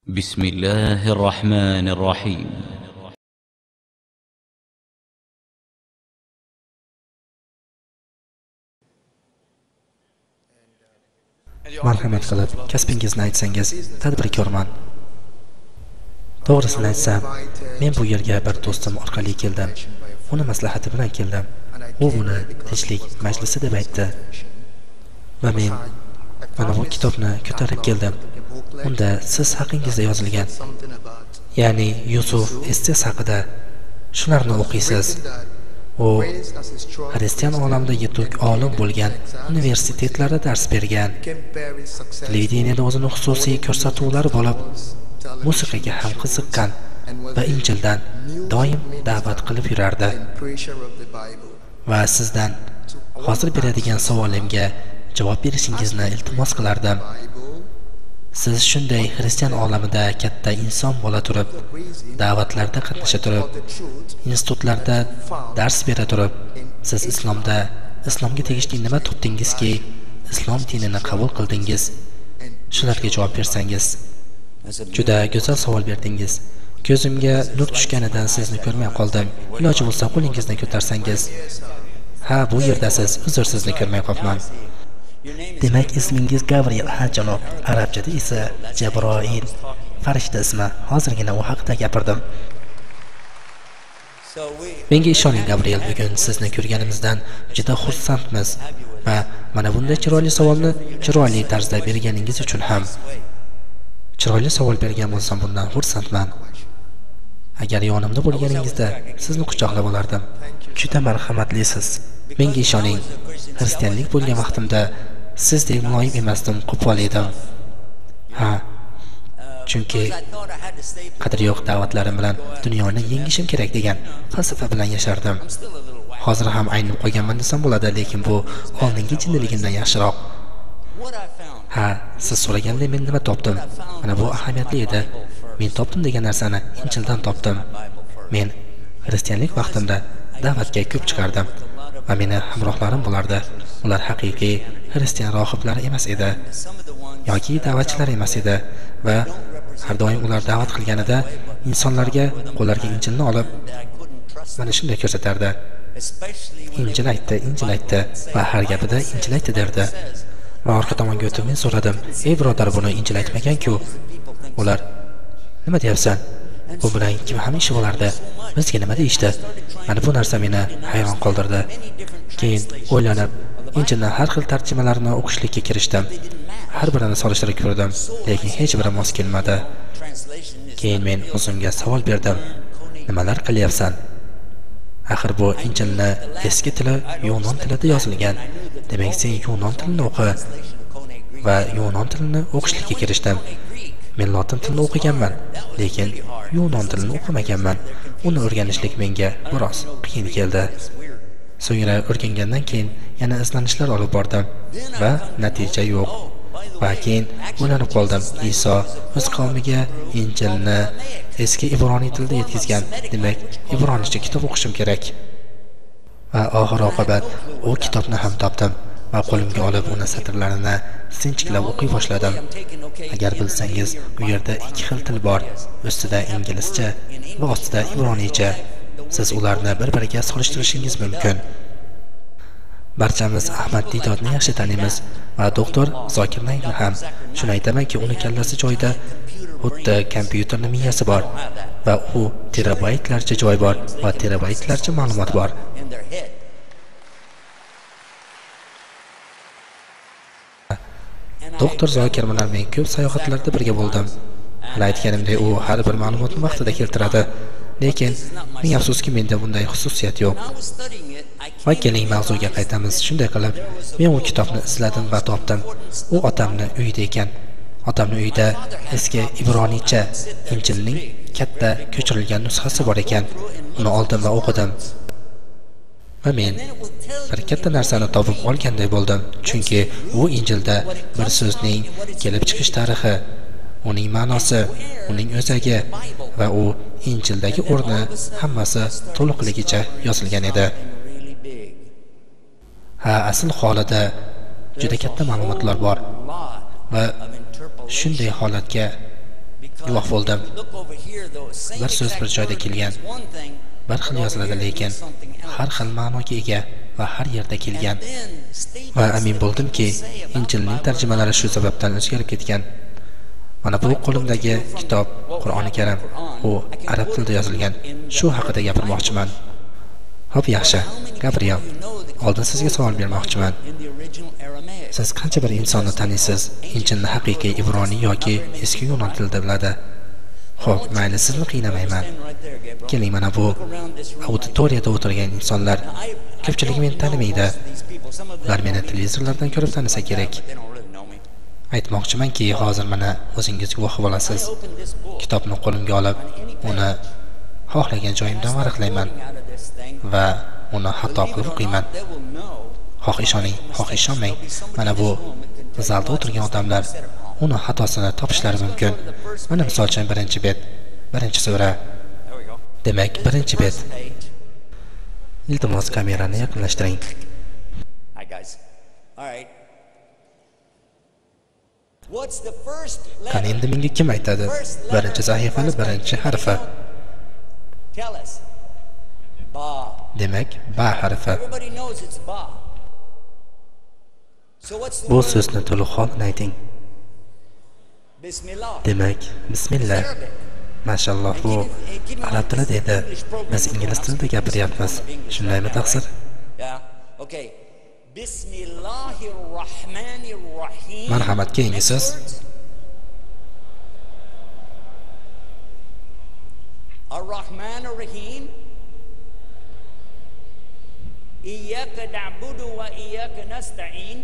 بسم الله الرحمن الرحيم. Marhamat qilib kasbingizni aytsangiz, tadbirkorman. To'g'risini aytsam, men bu yerga bir do'stim orqali keldim. Uni maslahati bilan keldim. U buni tinchlik majlisi deb aytdi. Va men mana bu kitobni ko'tarib keldim. Unda siz haqingizda yozilgan, ya'ni Yusuf Estes haqida shularni o'qiysiz. U xristian olamida yetuk olim bo'lgan, universitetlarda dars bergan, televideniyada o'zini xususiy ko'rsatuvlari bo'lib, musiqaga ham qiziqqan va Injildan doim da'vat qilib yurardi. Va sizdan hozir beradigan savolimga javob berishingizni iltimos qilardim. Siz shunday xristian olamida katta inson bo'la turib, da'vatlarda qatnasha turib, institutlarda dars bera turib, siz islomga tegishli nima topdingizki, islom dinini qabul qildingiz? Shularga javob bersangiz. Juda go'zal savol berdingiz. Ko'zimga nur tushganidan sizni ko'rmay qoldim. Iloji bo'lsa qo'lingizni ko'tarsangiz. Ha, bu yerdasiz. Uzr, sizni ko'rmay qolman. Demak, ismingiz Gabriel, ha janob. Arabchada esa Jabroil. Farishta ismi. Hozirgina u haqida gapirdim. Menga ishoning, Gabriel, bugun sizni ko'rganimizdan juda xursandmiz va mana bunday chiroyli savolni chiroyli tarzda berganingiz uchun ham chiroyli savol bergan bo'lsam bundan xursandman. Agar yonimda bo'lganingizda sizni quchoqlab olardim. Juda marhamatlisiz. Menga ishoning, xristianlik bo'lgan vaqtimda sizdek muloyim emasdim, qo'pol edim. Ha, chunki qadri yo'q da'vatlarim bilan dunyoni yengishim kerak degan falsafa bilan yashardim. Hozir ham aynib qolganman desam bo'ladi, lekin bu oldingi jinniligimdan yaxshiroq. Ha, siz so'raganda men nima topdim? Mana bu ahamiyatli edi. Men topdim degan narsani Injildan topdim. Men xristianlik vaqtimda da'vatga ko'p chiqardim va meni hamrohlarim bo'lardi. Ular haqiqiy xristian rohiblar emas edi yoki da'vatchilar emas edi va har doim ular da'vat qilganida insonlarga qo'llariga Injilni olib mana shunday ko'rsatardi. Injil aytdi va har gapida Injil aytdi derdi. Va orqa tomonga o'tib men so'radim: "Ey birodar, buni Injil aytmagan-ku." Ular: "Nima deyapsan? Bu bilan kim ham ishi bo'lardi? Bizga nima deyishdi?" Mana bu narsa meni hayron qoldirdi. Keyin o'ylanib, Injilning har xil tarjimalarini o'qishlikka kirishdim. Har birini solishtirib ko'rdim, lekin hech biri mos kelmadi. Keyin men o'zimga savol berdim: "Nimalar qilyapsan? Axir bu Injilni eski tili Yunon tilida yozilgan. Demak, sen Yunon tilini o'qi." Va Yunon tilini o'qishlikka kirishdim. Men lotin tilini o'qiganman, lekin Yunon tilini o'qimaganman. Uni o'rganishlik menga biroz qiyin keldi. So'ngra o'rgangandan keyin yana izlanishlar olib bordim va natija yo'q. Va keyin o'ylanib qoldim. Iso o'z qavmiga Injilni eski ibroniy tilda yetkazgan. Demak, ibroniycha kitob o'qishim kerak. Va oxir-oqibat u kitobni ham topdim va qo'limga olib uni satrlarini sinchiklab o'qiy boshladim. Agar bilsangiz, u yerda ikki xil til bor. Ustida inglizcha va ostida ibroniycha. Siz ularni bir-biriga solishtirishingiz mumkin. Barchamiz Ahmad Didodni yaxshi taniymiz va doktor Zokir Naimni ham. Shuni aytamanki, uni kallasi joyida xuddi kompyuterning miyasi bor va u terabaytlarcha joy bor va terabaytlarcha ma'lumot bor. Doktor Zokir bilan men ko'p sayohatlarda birga bo'ldim. Hali aytganimdek, u har bir ma'lumotni vaqtida keltiradi. Lekin ming afsuski menda bunday xususiyat yo'q. Va keling mavzuga qaytamiz. Shunday qilib, men u kitobni izladim va topdim. U otamning uyida ekan. Otamning uyida eski ibroniycha Injilning katta ko'chirilgan nusxasi bor ekan. Uni oldim va o'qidim. Va men bir katta narsani topib olganday bo'ldim. Chunki u Injilda bir so'zning kelib chiqish tarixi, uning ma'nosi, uning o'zagi va u Injildagi o'rni hammasi to'liqligicha yozilgan edi. Ha, asl holida juda katta ma'lumotlar bor va shunday holatga guvoh bo'ldim. Bir so'z bir joyda kelgan, bir xil yoziladi, lekin har xil ma'noga ega va har yerda kelgan. Va amin bo'ldimki, Injilning tarjimalari shu sababdan o'zgarib ketgan. Mana bu qo'limdagi kitob Qur'oni Karim, u arab tilida yozilgan. Shu haqida gapirmoqchiman. Xo'p, yaxshi. Gabriel, oldin sizga savol bermoqchiman. Siz qancha bir insonni taniysiz? Injilni haqiqiy ibroniy yoki eski yunon tilida biladi? Xo'p, mayli, sizni qiynamayman. Keling, mana bu auditoriyada o'tirgan insonlar ko'pchiligi meni tanimaydi. Ular meni televizorlardan ko'rib tanisa kerak. Aytmoqchimanki, hozir mana o'zingiz guvoh bo'lasiz. Kitobni qo'limga olib, uni xohlagan joyimdan varaqlayman va uni xato qilib o'qiyman. Xoh ishoning, xoh ishonmang. Mana bu zalda o'tirgan odamlar uni xatosini topishlari mumkin. Mana misol uchun birinchi bet, birinchi sura. Demak, birinchi bet. Iltimos, kamerani yaqinlashtiring. Qani endi menga kim aytadi? Birinchi sahifani birinchi harfi. Demak, ba harfi. Bu so'zni to'liq holini ayting. Demak, bismillah. Mashalloh, bu arab tilida edi. Biz ingliz tilida gapiryapmiz. Shundaymi taqsir? Marhamat, keyingi so'z. Ar-Rahmanir-Rahim. Iyyaka na'budu wa iyyaka nasta'in.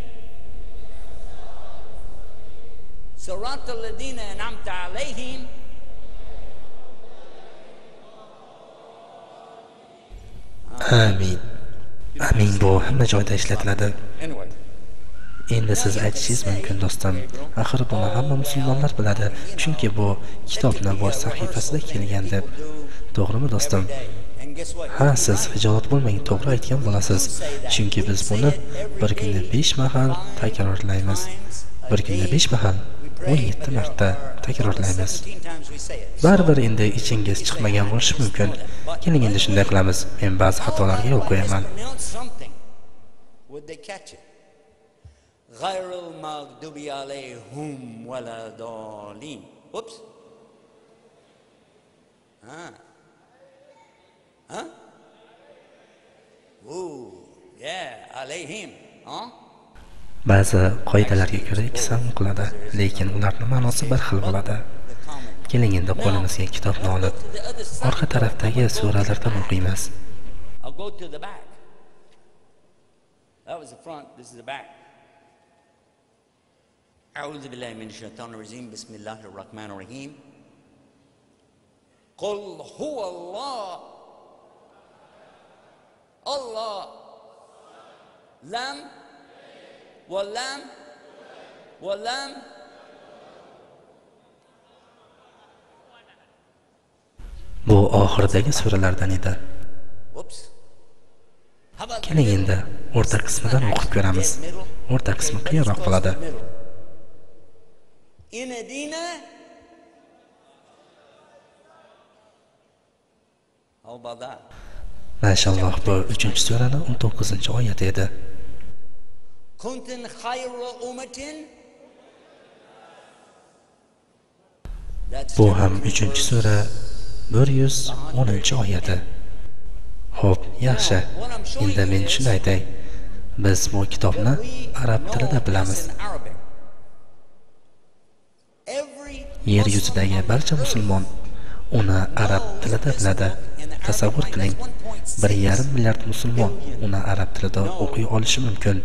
Siratal ladzina an'amta 'alayhim. Amin. Amin, bu hamma joyda ishlatiladi. Endi siz aytishingiz mumkin, do'stim. Axir buni hamma musulmonlar biladi, chunki bu kitobning bosh sahifasida kelgan deb. To'g'rimi, do'stim? Ha, siz hijolat bo'lmang, to'g'ri aytgan bo'lasiz. Chunki biz buni bir kunda 5 mahal takrorlaymiz. Bir kunda 5 mahal 17 marta takrorlaymiz. Baribir endi ichingiz chiqmagan bo'lishi mumkin. Keling, endi shunday qilamiz. Men ba'zi xatolarga yo'l qo'yaman. G'ayril maghdubi alayhim waladallin. Oops. Yeah, alayhim. Ba'zi qoidalarga ko'ra ikki sam o'qiladi, lekin ularning ma'nosi bir xil bo'ladi. Keling, endi qo'limizga kitobni olib, orqa tarafdagi suralardan o'qiymiz. I'll go to the back. That was the front, this is the back. A'udhu billahi minash shaitanir rajim. Bismillahir rahmanir rahim. Qul huwa Allah lam wa lam wa lam. Bu oxirdagi suralardan edi. Keling, endi o'rta qismidan o'qib ko'ramiz. O'rta qismi qiyinroq bo'ladi. Inadina Al-Bada. Mashalloh, bu 3-suraning 19-oyati edi. Kuntum khayra ummatin. Bu ham 3-sura 110-oyati. Xo'p, yaxshi. Endi men shuni aytay. Biz bu kitobni arab tilida bilamiz. Yer yuzidagi barcha musulmon uni arab tilida biladi. Tasavvur qiling, 1,5 milliard musulmon uni arab tilida o'qiy olishi mumkin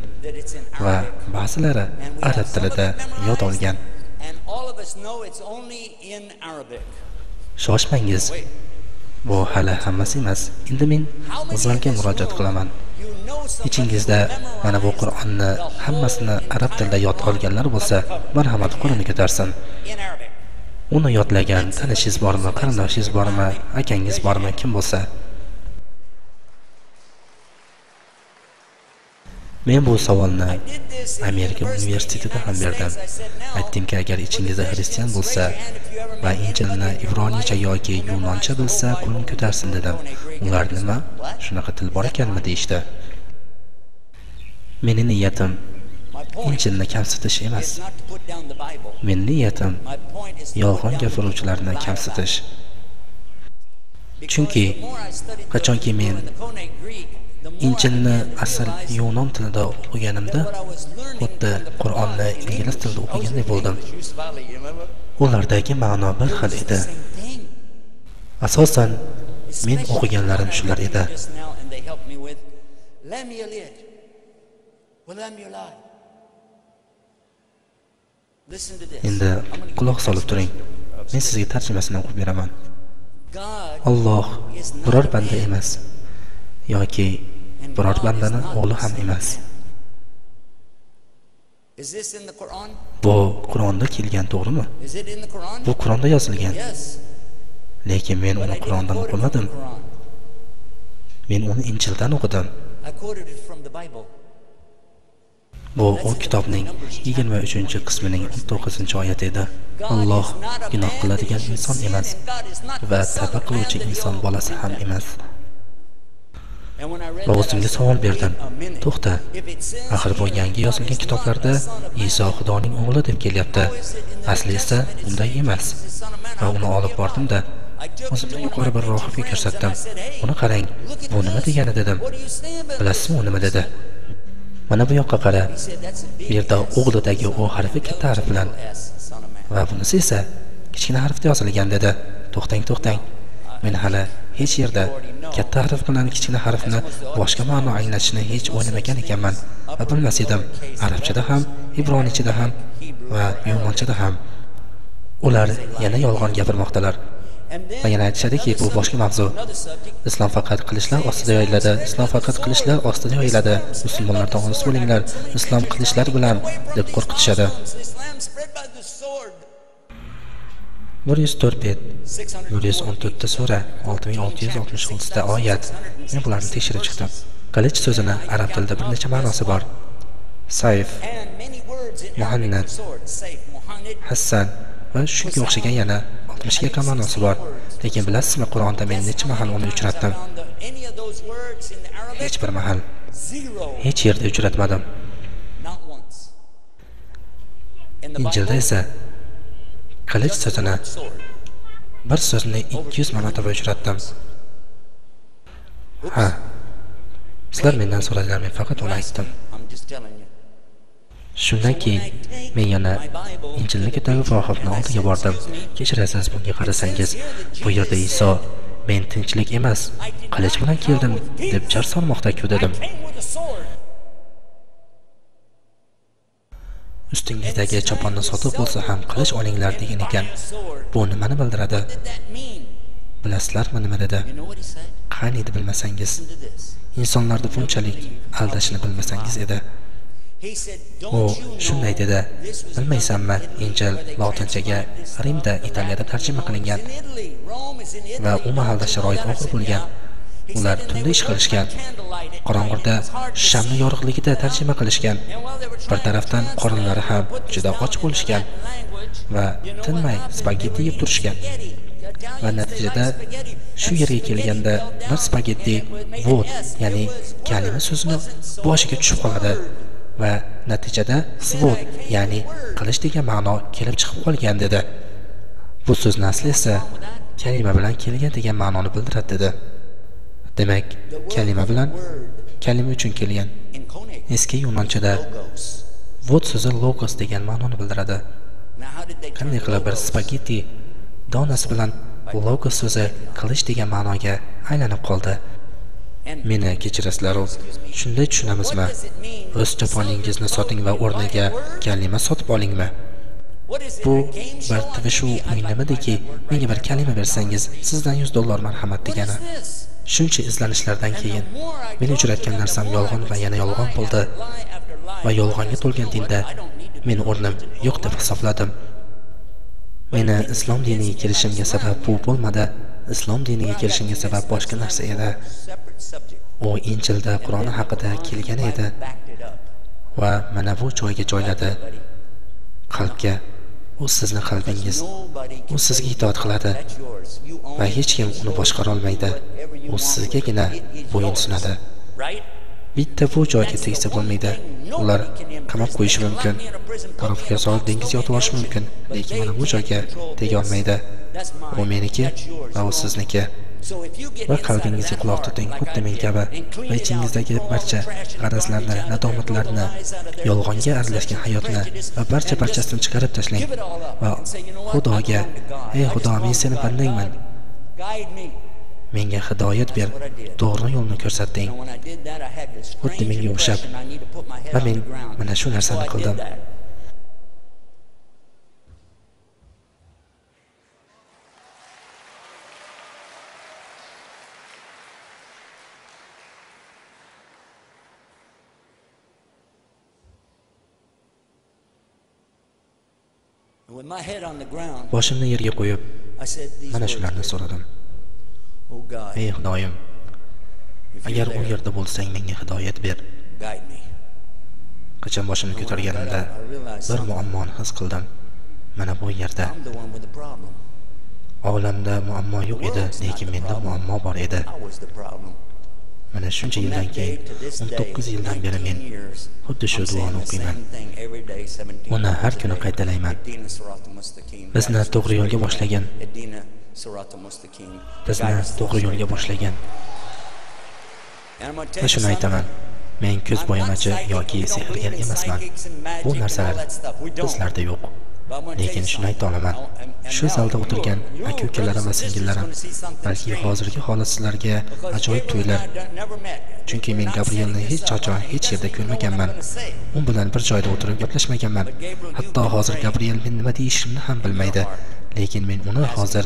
va ba'zilari arab tilida yod olgan. Shoshmangiz. Bu hali hammasi emas. Endi men o'zimga murojaat qilaman. Ichingizda mana bu Qur'onni hammasini arab tilida yod olganlar bo'lsa, marhamat qo'lini ko'tarsin. Uni yodlagan tanishingiz bormi, qarindoshingiz bormi, akangiz bormi, kim bo'lsa. Men bu savolni Amerika universitetida ham berdim. Aytdimki, agar ichingizda xristian bo'lsa va Injilni ibronicha yoki yunoncha bilsa, qo'lini ko'tarsin dedim. Ular nima? Shunaqa til bor ekanmi deyishdi. Mening niyatim Injilni kamsitish emas. Mening niyatim yolg'on gapiruvchilarni kamsitish. Chunki qachonki men Injilni asl yunon tilida o'qiganimda, xuddi Qur'onni ingliz tilida o'qigandek bo'ldim. Ulardagi ma'no bir xil edi. Asosan men o'qiganlarim shular edi. Endi quloq solib turing. Men sizga tarjimasini o'qib beraman. Alloh biror banda emas yoki biror bandani o'g'li ham emas. Bu Qur'onda kelgan, to'g'rimi? Bu Qur'onda yozilgan. Lekin men uni Qur'ondan o'qimadim. Men uni Injildan o'qidim. Bu o kitobning 23-qismining 19-oyati edi. Alloh gunoh qiladigan inson emas va tavba qiluvchi inson bolasi ham emas. Va o'zimga savol berdim. To'xta, axir bu yangi yozilgan kitoblarda Iso Xudoning o'g'li deb kelyapti. Asli esa unday emas. Va uni olib bordim-da, o'zimdan yuqori bir rohibga ko'rsatdim. Uni qarang, bu nima degani dedim. Bilasizmi, u nima dedi? Mana bu yoqqa qara. Bu yerda o'g'lidagi o harfi katta harf bilan va bunisi esa kichkina harfda yozilgan dedi. To'xtang. Men hali hech yerda katta harf bilan kichkina harfni boshqa ma'no anglatishni hech o'ylamagan ekanman va bilmas edim. Arabchada ham, ibronichada ham va yunonchada ham ular yana yolg'on gapirmoqdalar. Va yana aytishadiki, bu boshqa mavzu. Islom faqat qilishlar ostida yoyiladi. Islom faqat qilishlar ostida yoyiladi. Musulmonlardan olis bo'linglar, islom qilishlar bilan deb qo'rqitishadi. 104 bet, 114 sura, 6666 oyat. Men bularni tekshirib chiqdim. Qilich so'zini arab tilida bir necha ma'nosi bor. Sayf, muhannad, hassan va shunga o'xshagan yana 60 ga yaqin ma'nosi bor. Lekin bilasizmi, Qur'onda men necha mahal uni uchratdim? Hech bir mahal. Hech yerda uchratmadim. Injilda esa qilich so'zini bir so'zni 200 marotaba uchratdim. Ha. Sizlar mendan so'radilar, men faqat uni aytdim. Shundan keyin men yana Injilni kitobga rohibning oldiga bordim. Kechirasiz, bunga qarasangiz, bu yerda Iso men tinchlik emas, qilich bilan keldim deb jar solmoqda-ku dedim. Ustingizdagi choponni sotib bo'lsa ham qilich olinglar degan ekan. Bu nimani bildiradi? Bilasizlarmi nima dedi? Qani edi bilmasangiz. Insonlarni bunchalik aldashini bilmasangiz edi. O shunday dedi. Bilmaysanmi, Injil lotinchaga Rimda, Italiyada tarjima qilingan va u mahalda sharoit og'ir bo'lgan. Ular tunda ish qilishgan. Qorong'ida shamni yorug'ligida tarjima qilishgan. Bir tarafdan qorinlari ham juda och bo'lishgan va tinmay spagetti yeb turishgan. Va natijada shu yerga kelganda bir spagetti vod, ya'ni kalima so'zini boshiga tushib qoladi va natijada svod, ya'ni qilich degan ma'no kelib chiqib qolgan dedi. Bu so'zning asli esa kalima bilan kelgan degan ma'noni bildiradi dedi. Demak, kalima uchun kelgan. Eski yunonchada vod so'zi logos degan ma'noni bildiradi. Qanday qilib bir spagetti donasi bilan logos so'zi qilich degan ma'noga aylanib qoldi? Meni kechirasizlar, shunday tushunamizmi? O'z choponingizni soting va o'rniga kalima sotib olingmi? Bu bir tvishu o'yinimidiki, menga bir kalima bersangiz, sizdan $100 marhamat degani. Shuncha izlanishlardan keyin meni uchratgan narsam yolg'on va yana yolg'on bo'ldi. Va yolg'onga to'lgan dinda meni o'rnim yo'q deb hisobladim. Meni islom diniga kelishimga sabab bu bo'lmadi. Islom diniga kelishimga sabab boshqa narsa edi. U Injilda Qur'on haqida kelgan edi va mana bu joyga joyladi. Qalbga, u sizni qalbingiz, u sizga itoat qiladi va hech kim uni boshqara olmaydi. U sizgagina bo'yinsunadi. Bitta bu joyga tegsa bo'lmaydi. Ular qamab qo'yishi mumkin, tarafga solib dengizga otib olishi mumkin, lekin mana bu joyga tega olmaydi. U meniki va u sizniki. Va qalbingizga quloq tuting, xuddi men kabi, va ichingizdagi barcha g'arazlarni, nadomatlarni, yolg'onga aralashgan hayotni va barchasini chiqarib tashlang va Xudoga, ey Xudo, men seni bandangman, menga hidoyat ber, to'g'ri yo'lni ko'rsating. Xuddi menga o'xshab, va men mana shu narsani qildim. Boshimni yerga qo'yib, mana shularni so'radim. Ey Xudoyim, agar u yerda bo'lsang, menga hidoyat ber. Qachon boshimni ko'targanimda bir muammoni his qildim. Mana bu yerda olamda muammo yo'q edi, lekin menda muammo bor edi. Mana shuncha yildan keyin, 19 yildan beri men xuddi shu duoni o'qiyman. Uni har kuni qaytalayman. Bizni to'g'ri yo'lga boshlagan. Va shuni aytaman. Men ko'z bo'yamachi yoki sehrgar emasman. Bu narsalar bizlarda yo'q. Lekin shuni ayta olaman. Shu zalda o'tirgan aka-ukalarim va singillarim, balki hozirgi holat sizlarga ajoyib tuyular. Chunki men Gabrielni hech qachon hech yerda ko'rmaganman. U bilan bir joyda o'tirib gaplashmaganman. Hatto hozir Gabriel men nima deyishimni ham bilmaydi. Lekin men uni hozir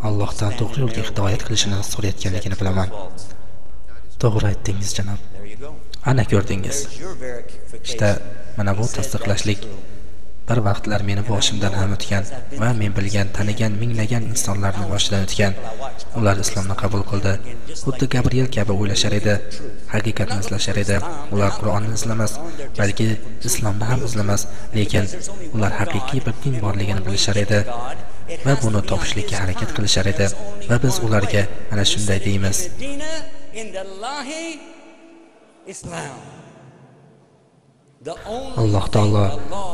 Allohdan to'g'ri yo'lga hidoyat qilishini so'rayotganligini bilaman. To'g'ri aytdingiz, janob. Ana ko'rdingiz. İşte mana bu tasdiqlashlik. Bir vaqtlar meni boshimdan ham o'tgan va men bilgan, tanigan minglagan insonlarning boshidan o'tgan. Ular islomni qabul qildi. Xuddi Gabriel kabi o'ylashar edi, haqiqatni izlashar edi. Ular Qur'onni izlamas, balki islomni ham izlamas, lekin ular haqiqiy bir din borligini bilishar edi va buni topishlikka harakat qilishar edi. Va biz ularga mana shunday deymiz. Alloh taolo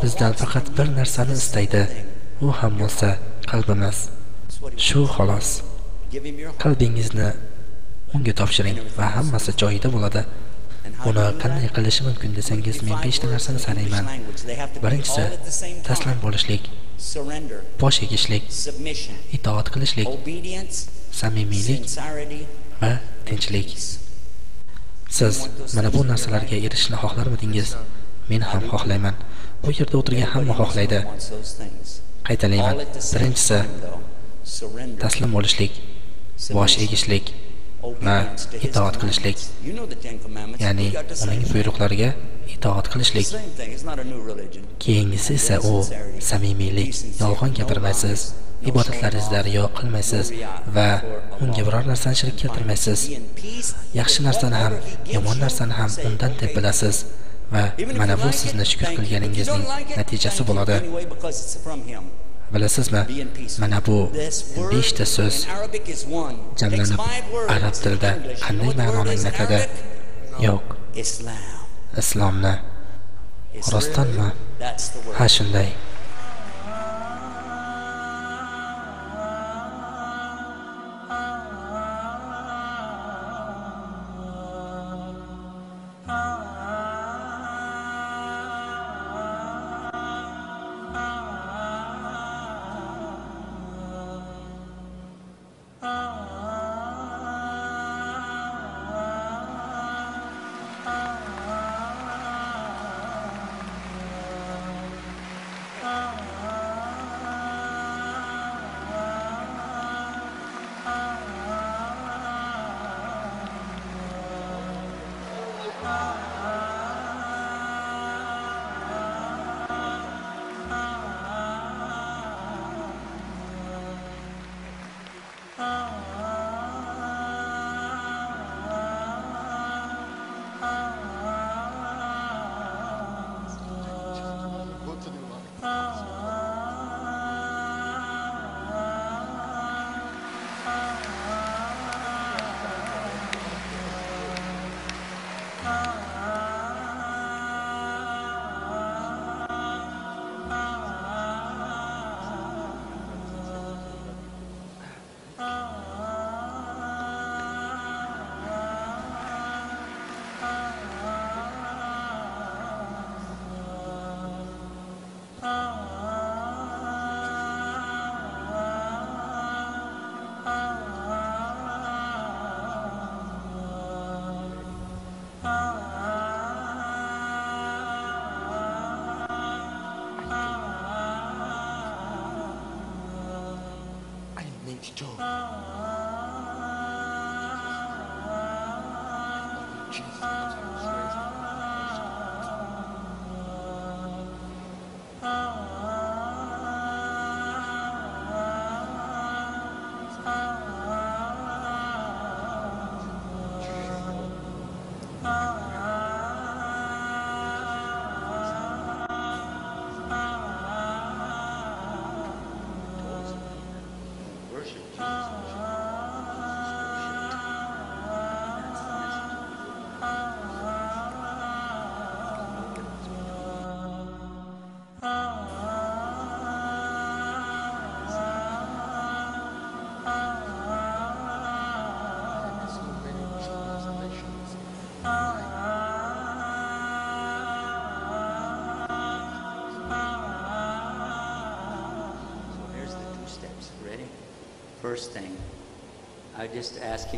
bizdan faqat bir narsani istaydi. U ham bo'lsa qalbimiz. Shu xolos. Qalbingizni unga topshiring va hammasi joyida bo'ladi. Buni qanday qilish mumkin desangiz, men 5 ta narsani sanayman. Birinchisi, taslim bo'lishlik, bosh egishlik, itoat qilishlik, samimiylik va tinchlik. Siz mana bu narsalarga erishishni xohlarmidingiz? Men ham xohlayman. Bu yerda o'tirgan hamma xohlaydi. Qaytalayman. Birinchisi, taslim bo'lishlik, bosh egishlik va itoat qilishlik. Ya'ni uning buyruqlariga itoat qilishlik. Keyingisi esa u samimiylik. Yolg'on gapirmaysiz, ibodatlaringizda riyo qilmaysiz va unga biror narsani shirik keltirmaysiz. Yaxshi narsani ham, yomon narsani ham undan deb bilasiz. Va mana bu sizni shukr qilganingizning natijasi bo'ladi. Bilasizmi? Mana bu 5 ta so'z jamlanib arab tilida qanday ma'noni anglatadi? Yo'q. Islomni. Rostdanmi? Ha, shunday.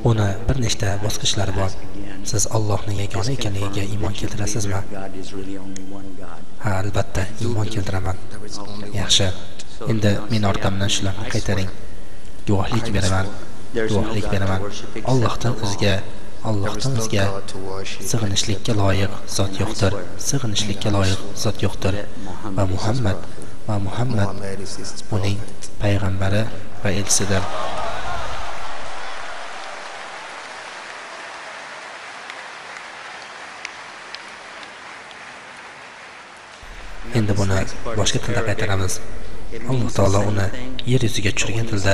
Uni bir nechta bosqichlari bor. Siz Allohning yagona ekanligiga iymon keltirasizmi? Ha, albatta, iymon keltiraman. Yaxshi. Endi men orqamdan shularni qaytaring. Guvohlik beraman. Allohdan o'zga sig'inishlikka loyiq zot yo'qdir. Va Muhammad uning payg'ambari va elchisidir. Endi buni boshqa tilda qaytaramiz. Alloh taolo uni yer yuziga tushirgan tilda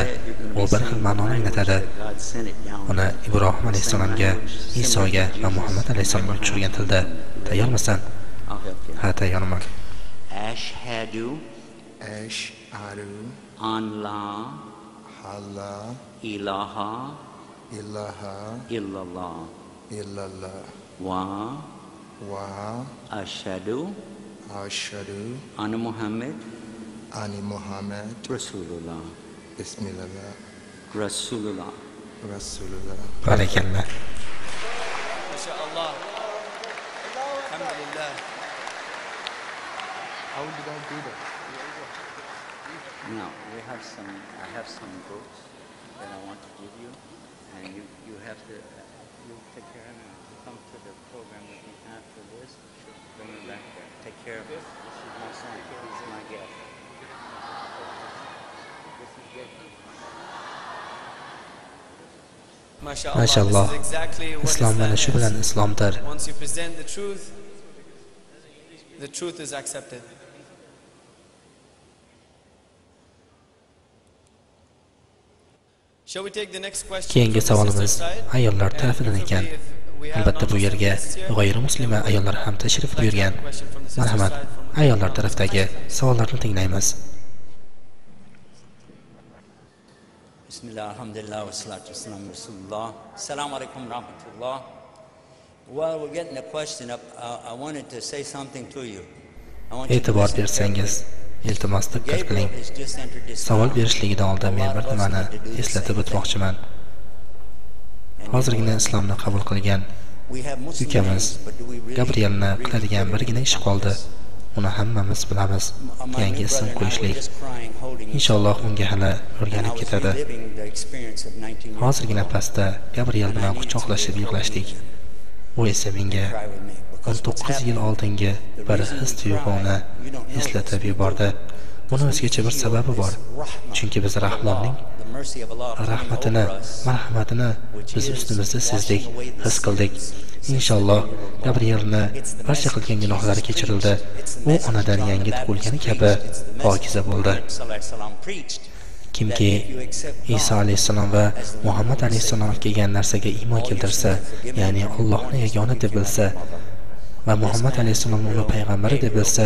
u bir xil ma'noni anglatadi. Uni Ibrohim alayhissalomga, Isoga va Muhammad alayhissalomga tushirgan tilda. Tayyormisan? Ha, tayyorman. Ashhadu an la ilaha illallah wa ashhadu anna Muhammad Rasulullah. Bismillah. Rasulullah. Barakallah. MashaAllah. Alhamdulillah. How did I do that? Now I have some books that I want to give you, and you have to you take care of them. Come to the program with me after this. Bring him back there. Take care of it. This is my son. He's my guest. Mashallah. Islom mana shu bilan islomdir. Once you present the truth is accepted. Shall we take the next question? Keyingi savolimiz ayollar tarafidan ekan. Albatta bu yerga g'ayri-muslima ayollar ham tashrif buyurgan. Marhamat, ayollar tarafdagi savollarni tinglaymiz. Bismillah, alhamdulillah, wa salatu wassalamu rasulullah. Assalamu alaikum rahmatullah. While we're getting the question up, I wanted to say something to you. E'tibor bersangiz, iltimos diqqat qiling. Savol berishligidan oldin men bir nimani eslatib o'tmoqchiman. Hozirgina islomni qabul qilgan ukamiz Gabrielni qiladigan birgina ish qoldi. Uni hammamiz bilamiz. Yangi ism qo'yishlik. Inshaalloh unga hali o'rganib ketadi. Hozirgina pastda Gabriel bilan quchoqlashib yig'lashdik. U esa menga 19 yil oldingi bir his-tuyg'uni eslatib yubordi. Buni o'zgacha bir sababi bor. Chunki biz Rahmonning rahmatini, marhamatini biz ustimizda sezdik, his qildik. Inshaalloh Gabrielni barcha qilgan gunohlari kechirildi. U onadan yangi tug'ilgani kabi pokiza bo'ldi. Kimki Isa alayhissalom va Muhammad alayhissalom kelgan narsaga iymon keltirsa, ya'ni Allohni yagona deb bilsa va Muhammad alayhissalom uni payg'ambari deb bilsa,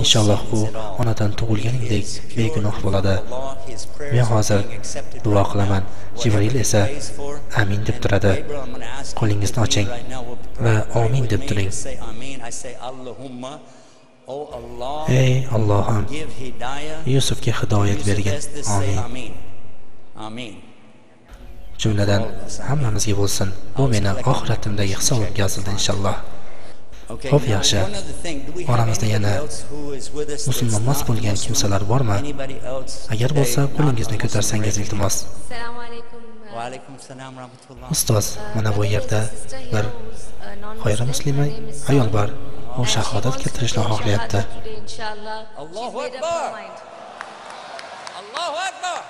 inshaalloh u onadan tug'ilganidek begunoh bo'ladi. Men hozir duo qilaman. Jibril esa amin deb turadi. Qo'lingizni oching va amin deb turing. Ey Allohim, Yusufga hidoyat bergin. Amin. Jumladan hammamizga bo'lsin. Bu meni oxiratimdagi hisobimga yozildi inshaalloh. Okay, Xo'p, now, yaxshi. one other thing. Do we have Oramizda anybody yana else who is with us that's musulmon emas not bo'lgan Muslim? kimsalar bormi? Anybody else Agar today bo'lsa, not qo'lingizni Muslim? ko'tarsangiz Raise your iltimos. hand. Assalomu alaykum. Wa alaykum salam rahmatullah. Ustoz, mana bu yerda bir g'ayri muslima ayol bor. U shahodat keltirishni xohlayapti. Allahu Akbar. Allahu Akbar.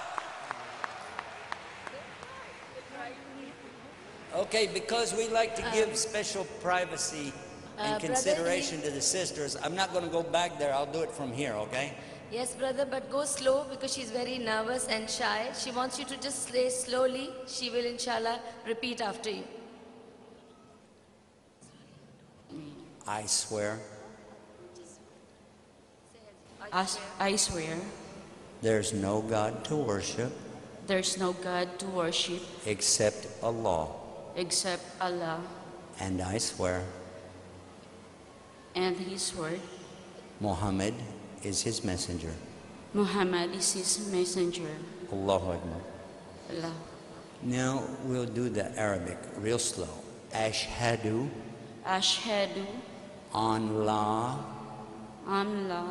Okay, because we like to give special privacy and consideration to the sisters, I'm not going to go back there. I'll do it from here, okay? Yes, brother, but go slow because she's very nervous and shy. She wants you to just say slowly. She will, inshallah, repeat after you. I swear I swear there's no God to worship there's no God to worship except Allah. except Allah, And I swear and His word, Muhammad is his messenger. Muhammad is His messenger. Allahu Akbar. Allah. Now we'll do the Arabic real slow. Ashhadu Ashhadu an la an la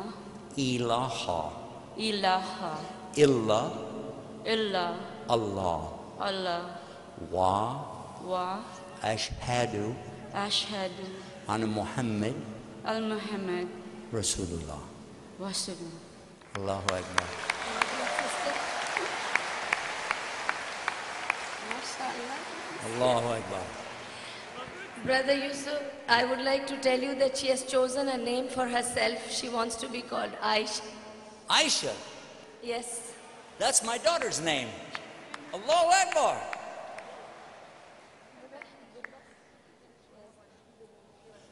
ilaha ilaha illa illa Allah Allah wa wa ashhadu ashhadu anna Muhammad al-Muhammad Rasulullah. Rasulullah. Allahu Akbar. Allahu Akbar. Brother Yusuf, I would like to tell you that she has chosen a name for herself. She wants to be called Aisha. Aisha, Yes. that's my daughter's name. Allahu Akbar.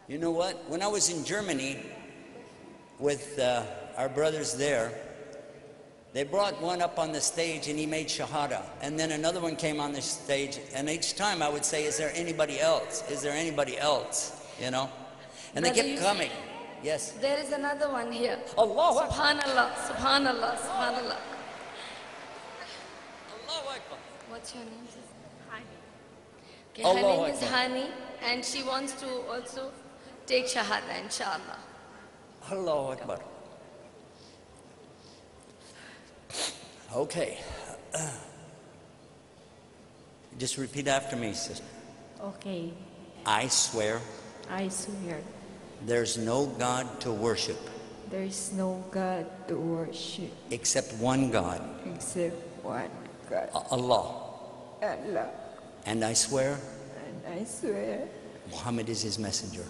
You know what? When I was in Germany with our brothers there, they brought one up on the stage and he made Shahada. And then another one came on the stage, and each time I would say, is there anybody else? Is there anybody else? You know? And they Brother kept Yusuf, coming. Yes. There is another one here. Allahu Akbar. Subhanallah, Subhanallah, Subhanallah. Allahu Akbar. What's your name? Hani. Okay, Allahu her name is Akbar. Hani, and she wants to also take Shahada, inshallah. Allahu Akbar. Okay. Just repeat after me, sister. Okay, I swear I swear there's no God to worship there is no God to worship except one God, except one God, Allah. Allah. And I swear And I swear Muhammad is his messenger.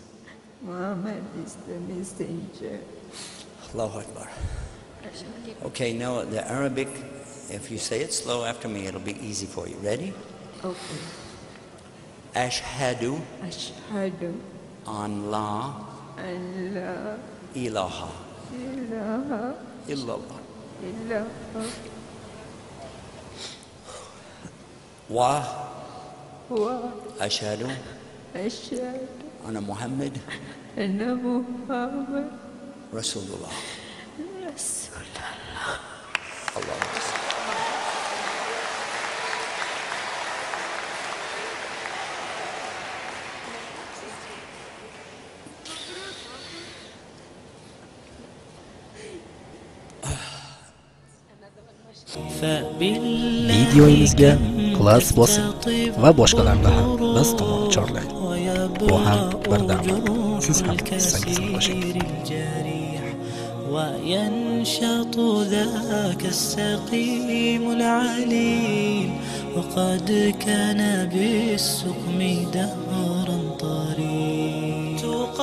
Muhammad is the messenger. Allahu Akbar. Okay, now the Arabic, if you say it slow after me, it'll be easy for you. Ready? Okay. Ashhadu Ashhadu an la an la ilaha ilaha illallah illallah wa wa ashhadu ashhadu anna Muhammad anna Muhammad Rasulullah. Rasulullah. Allah. Videoyimizga klass bosing va boshqalarni ham biz tomon chorlang. Bu ham bir da'vat. Siz ham hissangizni qo'shing. وينشط ذاك السقيم العليل وقد كان بالسقم دهرا طريق